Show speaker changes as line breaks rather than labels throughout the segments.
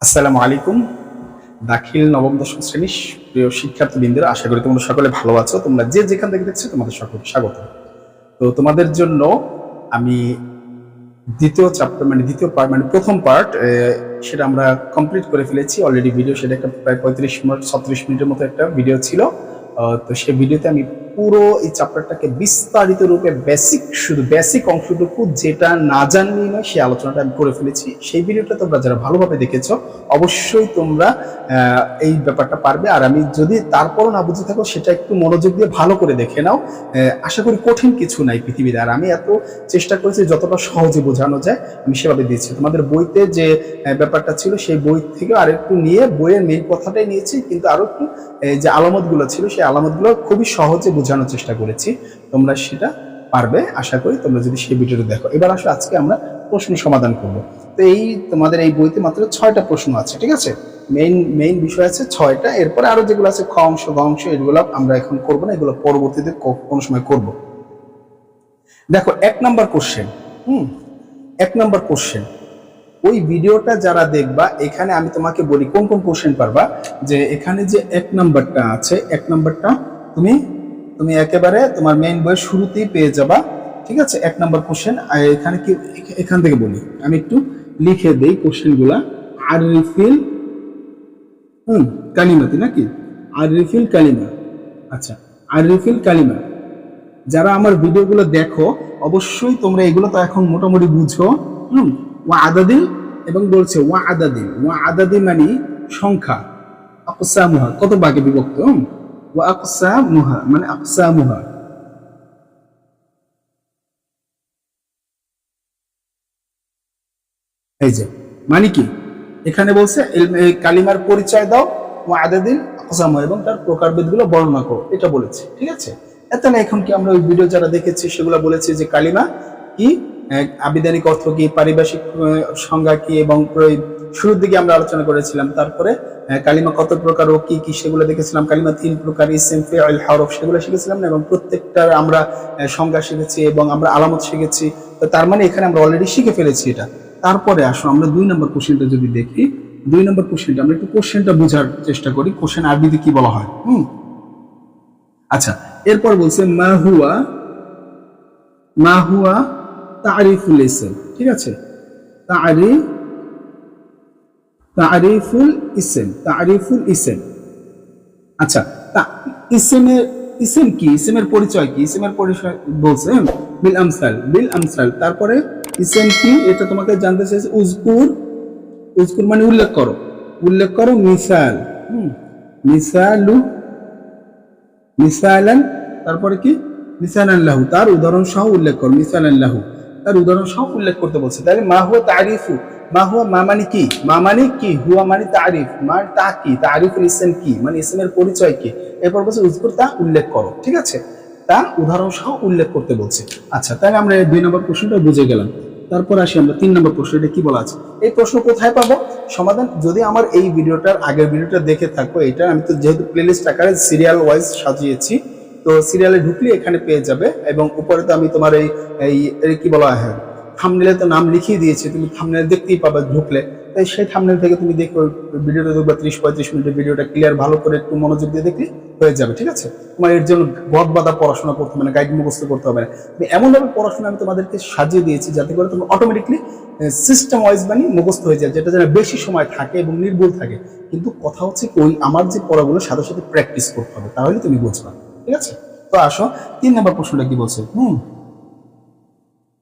আসসালামু আলাইকুম। দাখিল নবম দশম শ্রেণীর প্রিয় শিক্ষার্থীবৃন্দরা, আশা করি তোমরা সকলে ভালো আছো। তোমরা যে যেখান থেকে দেখছো তোমাদের সকলকে স্বাগত। তো তোমাদের জন্য আমি দ্বিতীয় চ্যাপ্টার দ্বিতীয় পার্ট প্রথম পার্ট সেটা আমরা কমপ্লিট করে ফেলেছি অলরেডি। ভিডিও সেটা একটা প্রায় 35 মিনিট 36 মিনিটের মতো একটা ভিডিও ছিল। তো সেই ভিডিওতে আমি পুরো এই চ্যাপ্টারটাকে বিস্তারিত রূপে শুধু বেসিক অংশটুকু যেটা না জানলেই নয় সেই আলোচনাটা আমি করে ফেলেছি। সেই ভিডিওটা তোমরা যারা ভালোভাবে দেখেছো অবশ্যই তোমরা এই ব্যাপারটা পারবে। আর আমি যদি তারপরও না বুঝে থাকো সেটা একটু মনোযোগ দিয়ে ভালো করে দেখে নাও। আশা করি কঠিন কিছু নাই পৃথিবীতে। আর আমি এত চেষ্টা করেছি যতটা সহজে বোঝানো যায় আমি সেভাবে দিয়েছি। তোমাদের বইতে যে ব্যাপারটা ছিল সেই বই থেকে আরেকটু নিয়ে বইয়ের মেইন কথাটাই নিয়েছি, কিন্তু আরো একটু যে আলামতগুলো ছিল সেই আলামতগুলো খুবই সহজে বোঝানোর চেষ্টা করেছি। তোমরা সেটা পারবে আশা করি, তোমরা যদি সেই ভিডিওটা দেখো। এবার আসো আজকে আমরা প্রশ্ন সমাধান করব। তো তোমাদের এই বইতে মাত্র 6টা প্রশ্ন আছে, ঠিক আছে? মেইন বিষয় আছে 6টা। এরপরে আরো যেগুলো আছে খ অংশ গ অংশ এগুলো আমরা এখন করবো না, এগুলো পরবর্তীতে কোনো সময় করব। দেখো 1 নাম্বার কোশ্চেন। 1 নাম্বার কোশ্চেন, ওই ভিডিওটা যারা দেখবা এখানে আমি তোমাকে বলি কোন কোন কোশ্চেন পারবা। যে এখানে যে 1 নাম্বারটা আছে, 1 নাম্বারটা তুমি একেবারে তোমার মেইন বইয়ের শুরুতেই পেয়ে যাবা, ঠিক আছে? 1 নাম্বার কোশ্চেন এখানে কি, এখান থেকে বলি আমি একটু লিখে দেই কোশ্চেনগুলা। আরিফিল কালিমাতি নাকি আরিফিল কালিমা। আচ্ছা, আরিফিল কালিমা। যারা আমার ভিডিওগুলো দেখো অবশ্যই তোমরা এগুলো তো এখন মোটামুটি বুঝো। ওয়া আদাদিল, এবং বলছে ওয়া আদাদি মানে সংখ্যা, আকসামুহা কত ভাগে বিভক্ত, ওয়া আকসামুহা মানে আকসামুহা। এই যে মানে কি এখানে বলছে কালিমার পরিচয় দাও, ওয়া আদাদিল আকসামুহা, এবং তার প্রকারভেদগুলো বর্ণনা করো, এটা বলেছে, ঠিক আছে? তাহলে এখন কি আমরা ওই ভিডিও যারা দেখেছি সেগুলো বলেছি যে কালিমা কি, আবিধানিক অর্থ কি, পারিভাষিক সংজ্ঞা কি, এবং শুরুর দিকে আমরা আলোচনা করেছিলাম। তারপরে কালিমা কত প্রকার ও কি কি সেগুলো দেখেছিলাম। কালিমা 3 প্রকার, ইসম, ফি'ল, হরফ, সেগুলো শিখেছিলাম না, এবং প্রত্যেকটার আমরা সংজ্ঞা শিখেছি এবং আমরা আলামত শিখেছি। তো তার মানে এখানে আমরা অলরেডি শিখে ফেলেছি এটা। তারপরে আসো আমরা 2 নম্বর কোশ্চেনটা যদি দেখি। 2 নম্বর কোশ্চেনটা আমরা একটু কোশ্চেনটা বোঝার চেষ্টা করি, কোশ্চেন আরবিতে কি বলা হয়। আচ্ছা, এরপর বলছে মা হুয়া তারিফুল ইসম, ঠিক আছে? তারিফুল ইসম। আচ্ছা, ইসম কি, ইসমের পরিচয় কি? ইসমের পরিচয় বলছে বিল আমসাল। তারপরে ইসম কি এটা তোমাকে জানতে চাইছে। উজকুর মানে উল্লেখ করো মিসাল, মিসালান। তারপরে কি, মিসালান লাহু, তার উদাহরণ সহ উল্লেখ কর। মিসালান লাহু, তার উদাহরণ সহ উল্লেখ করতে বলছে। তাহলে মা হুয়া তারিফু, মা হুয়া মা মানে কি, হুয়া মানে তারিফ, মা তা কি, তারিফুল ইসম কি মানে ইসমের পরিচয় কি। এরপর বলছে উজকুর, তা উল্লেখ করো, ঠিক আছে? তা উদাহরণ সহ উল্লেখ করতে বলছে। আচ্ছা, তাহলে আমরা 2 নম্বর প্রশ্নটা বুঝে গেলাম। তারপর আসি আমরা 3 নম্বর প্রশ্ন। এটা কি বলা আছে, এই প্রশ্ন কোথায় পাবো সমাধান? যদি আমার এই ভিডিওটার আগের ভিডিওটা দেখে থাকো, এটা আমি তো যেহেতু প্লেলিস্ট আকারে সিরিয়াল ওয়াইজ সাজিয়েছি, তো সিরিয়ালে ঢুকলে এখানে পেয়ে যাবে। এবং উপরে তো আমি তোমার এই কি বলা হয়, থাম্বনেলে তো নাম লিখিয়ে দিয়েছি, তুমি থাম্বনেল দেখতেই পাবে ঢুকলে। তাই সেই থাম্বনেল থেকে তুমি দেখো ভিডিওটা দেখবা, 30-35 মিনিটের ভিডিওটা ক্লিয়ার ভালো করে একটু মনোযোগ দিয়ে দেখলে হয়ে যাবে, ঠিক আছে? তোমার এর জন্য বাঁধা পড়াশোনা করতে হবে না, গাইড মুখস্থ করতে হবে না। তুমি এমনভাবে পড়াশোনা আমি তোমাদেরকে সাজিয়ে দিয়েছি যাতে করে তোমার অটোমেটিকলি সিস্টেম ওয়াইজ মুখস্থ হয়ে যায়, যেটা যেন বেশি সময় থাকে এবং নির্ভুল থাকে। কিন্তু কথা হচ্ছে ওই আমার যে পড়াগুলো সাথে সাথে প্র্যাকটিস করতে হবে, তাহলে তুমি বুঝবা, ঠিক আছে? তো আসো 3 নম্বর প্রশ্নটা কি বলছে।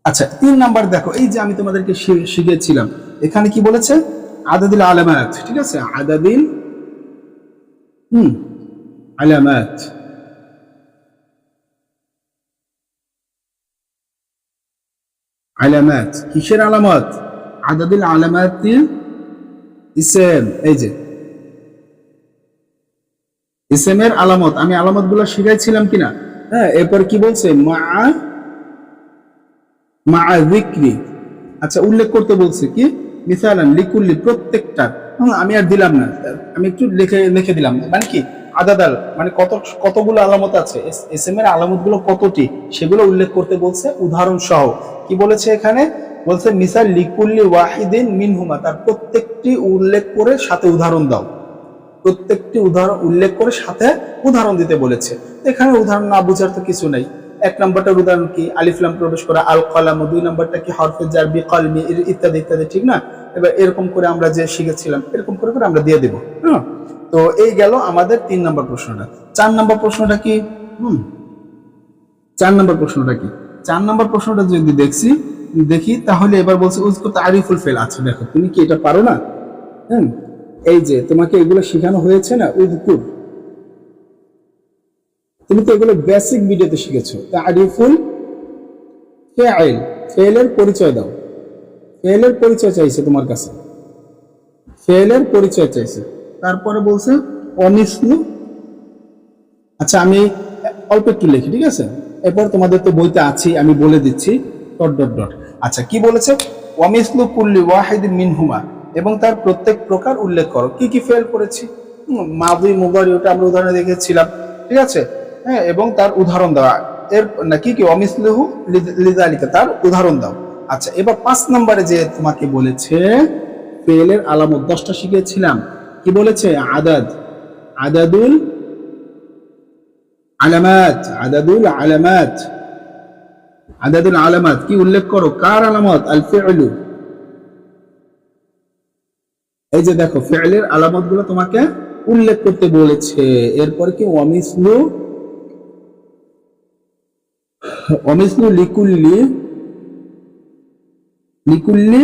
আচ্ছা, 3 নাম্বার দেখো, এই যে আমি তোমাদেরকে শিখিয়েছিলাম এখানে কি বলেছে, আদাদিল আলামাত, ঠিক আছে? আদাদিল আলামাত। আলামাত কিসের আলামত? আদাদিল আলামাতিল ইসম। এই যে ইসমের আলামত, আমি আলামত গুলো শিখাইছিলাম কিনা? হ্যাঁ। এরপর কি বলছে, মা যিকরি। আচ্ছা, উল্লেখ করতে বলছে কি, মিসালান লিকুল্লি, প্রত্যেকটা। আমি আর দিলাম না, আমি একটু লিখে দিলাম। মানে কি, আদাদাল মানে কতগুলো আলামত আছে, এসএম এর আলামত গুলো কতটি সেগুলো উল্লেখ করতে বলছে উদাহরণ সহ। কি বলেছে এখানে, বলছে মিসাল লিকুল্লি ওয়াহিদিন মিনহুমা, তার প্রত্যেকটি উল্লেখ করে সাথে উদাহরণ দাও, প্রত্যেকটি উদাহরণ উল্লেখ করে সাথে উদাহরণ দিতে বলেছে। এখানে উদাহরণ না বোঝার তো কিছু নেই। এক নম্বরটার উদাহরণ কি, আলিফ লাম প্রবেশ করা, আল কলাম। দুই নম্বরটা কি, হরফে জার, বি কলমি, ইত্যাদি ইত্যাদি, ঠিক না? এবার এরকম করে আমরা যে শিখেছিলাম এরকম করে করে আমরা দিয়ে দেব। হ্যাঁ, তো এই গেল আমাদের 3 নম্বর প্রশ্নটা। 4 নম্বর প্রশ্নটা কি? 4 নম্বর প্রশ্নটা কি? 4 নম্বর প্রশ্নটা যদি দেখি তাহলে এবার বলছে উযকুর তারিফুল ফেল। আচ্ছা দেখো, তুমি কি এটা পারো না? হ্যাঁ, এই যে তোমাকে এগুলো শেখানো হয়েছে না, উযকুর, তুমি তো এগুলো বেসিক ভিডিওতে শিখেছো। তারিফুল ফাইল, ফেলের পরিচয় দাও। ফেলের পরিচয় চাইছে তোমার কাছে, ফেলের পরিচয় চাইছে। তারপরে বলছে অমিসলু। আচ্ছা আমি অল্প একটু লিখি, ঠিক আছে? এরপর তোমাদের তো বইতে আছে, আমি বলে দিচ্ছি ডট ডট ডট। আচ্ছা কি বলেছে? ওয়ামিসলু কুল্লি ওয়াহিদ মিনহুমা, এবং তার প্রত্যেক প্রকার উল্লেখ করো। কি কি ফেল করেছি? মাদি মুদারি, ওটা আমরা উদাহরণে দেখেছিলাম, ঠিক আছে? হ্যাঁ, এবং তার উদাহরণ দেওয়া। এর না কি কি, ওয়ামিসলুহু লিযালিকা, তার উদাহরণ দাও। আচ্ছা এবার 5 নম্বরে যে তোমাকে বলেছে ফেলের আলামত 10টা শিখিয়েছিলাম। কি বলেছে? আদাদ, আদাদুল আলামাত, আদাদুল আলামাত, আদাদুল আলামাত কি উল্লেখ করো? কার আলামত? আল ফি'লু। এই যে দেখো ফি'লের আলামত গুলো তোমাকে উল্লেখ করতে বলেছে। এরপর কি ওয়ামিসলু, ওয়ামিসলু লিকুল্লি, লিকুল্লি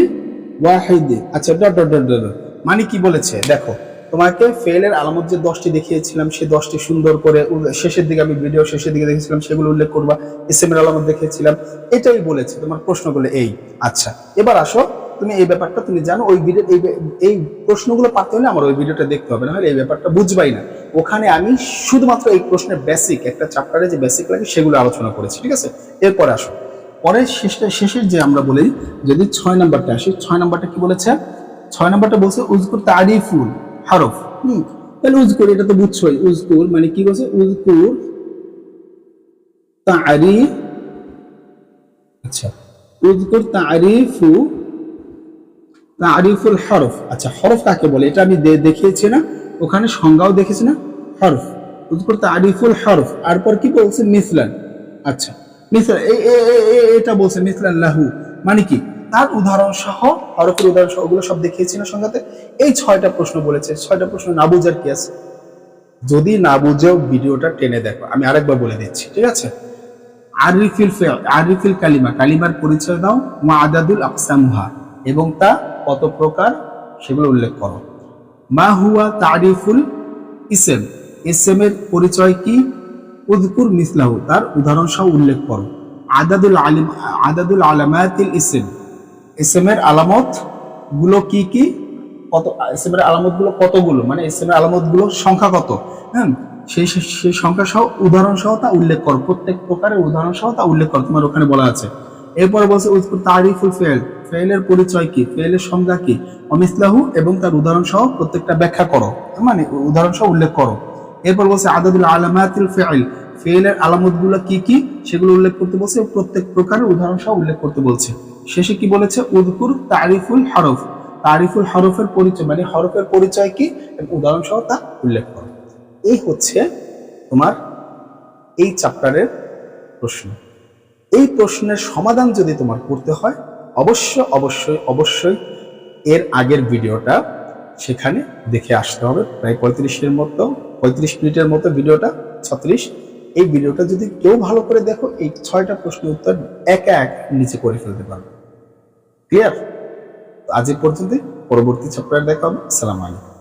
ওয়াহিদ। আচ্ছা ডট ডট ডট ডট, মানে কি বলেছে দেখো, তোমাকে ফেলের আলামত যে 10টি দেখিয়েছিলাম সেই 10টি সুন্দর করে শেষের দিকে, আমি ভিডিও শেষের দিকে দেখেছিলাম, সেগুলো উল্লেখ করবা। ইসমের আলামত দেখিয়েছিলাম, এটাই বলেছে তোমার প্রশ্নগুলো এই। আচ্ছা এবার আসো, তুমি এই ব্যাপারটা তুমি জানো, ওই ভিডিও এই প্রশ্নগুলো পারতে হলে আমার ওই ভিডিওটা দেখতে হবে, না হলে এই ব্যাপারটা বুঝবাই না। ওখানে আমি শুধুমাত্র এই প্রশ্নের বেসিক, একটা চ্যাপ্টারে যে বেসিক লাগে সেগুলো আলোচনা করেছি, ঠিক আছে? এরপরে আসো পরে শেষের যে আমরা বলি, যদি 6 নাম্বারটা আসি, 6 নাম্বারটা কি বলেছে? 6 নাম্বারটা বলছে উযকুর তারিফুল হরফ। তাহলে উযকুর, এটা তো বুঝছোই, উযকুর মানে কি বলছে? উযকুর তারিফ, আচ্ছা উযকুর তারিফু, তারিফুল হরফ। আচ্ছা হরফ কাকে বলে এটা আমি দেখিয়েছি না, ওখানে সংজ্ঞাও দেখেছি না, হরফ। উযকুর তারিফুল হরফ, তারপর কি বলছে? মিসলান। আচ্ছা মিসলান, এটা বলছে মিসলান লাহু, মানে কি? তার উদাহরণ সহ, হরফের উদাহরণ সহ, ওগুলো সব দেখিয়েছি না সংজ্ঞাতে। এই 6টা প্রশ্ন বলেছে, 6টা প্রশ্ন না বুঝার কি আছে? যদি না বুঝেও ভিডিওটা টেনে দেখো, আমি আরেকবার বলে দিচ্ছি, ঠিক আছে? আরিফিল ফিল, আরিফিল কালিমা, কালিমার পরিচয় দাও। ওয়া আদাদুল আকসামুহা, এবং তা কত প্রকার সেগুলো উল্লেখ করো। মা হুয়া তারিফুল ইসম, ইসমের পরিচয় কি? উযকুর মিসলাহু, তার উদাহরণ সহ উল্লেখ করো। আদাদুল আলিম, আদাদুল আলামাতিল ইসম, ইসমের আলামত গুলো কি কি, কত? ইসমের আলামত গুলো কতগুলো, মানে ইসমের আলামত গুলো সংখ্যা কত? হ্যাঁ, সেই সংখ্যা সহ উদাহরণ সহ তা উল্লেখ করো, প্রত্যেক প্রকারের উদাহরণ সহ তা উল্লেখ করো, তোমার ওখানে বলা আছে। এরপর বলছে উযকুর তারিফুল ফিল, ফিলের পরিচয় কি, ফিলের সংজ্ঞা কি, অমিসলাহু, এবং তার উদাহরণ সহ প্রত্যেকটা ব্যাখ্যা করো, মানে উদাহরণ সহ উল্লেখ করো। এরপর বলছে আদাদুল আলামাতিল ফিল, ফিলের আলামতগুলো কি কি সেগুলো উল্লেখ করতে বলছে, প্রত্যেক প্রকারের উদাহরণ সহ উল্লেখ করতে বলছে। শেষে কি বলেছে? উযকুর তারিফুল হরফ, তারিফুল হরফের পরিচয়, মানে হরফের পরিচয় কি এবং উদাহরণ সহ তা উল্লেখ করো। এই হচ্ছে তোমার এই চ্যাপ্টারের প্রশ্ন। এই প্রশ্নের সমাধান যদি তোমার করতে হয়, অবশ্যই এর আগের ভিডিওটা সেখানে দেখে আসতে হবে। প্রায় 35 মিনিটের মতো ভিডিওটা, 36। এই ভিডিওটা যদি কেউ ভালো করে দেখো, এই 6টা প্রশ্নের উত্তর একা এক নিচে করে ফেলতে পারবে। ক্লিয়ার? আজ এই পর্যন্ত, পরবর্তী চ্যাপ্টারে দেখা হবে। আসসালামু আলাইকুম।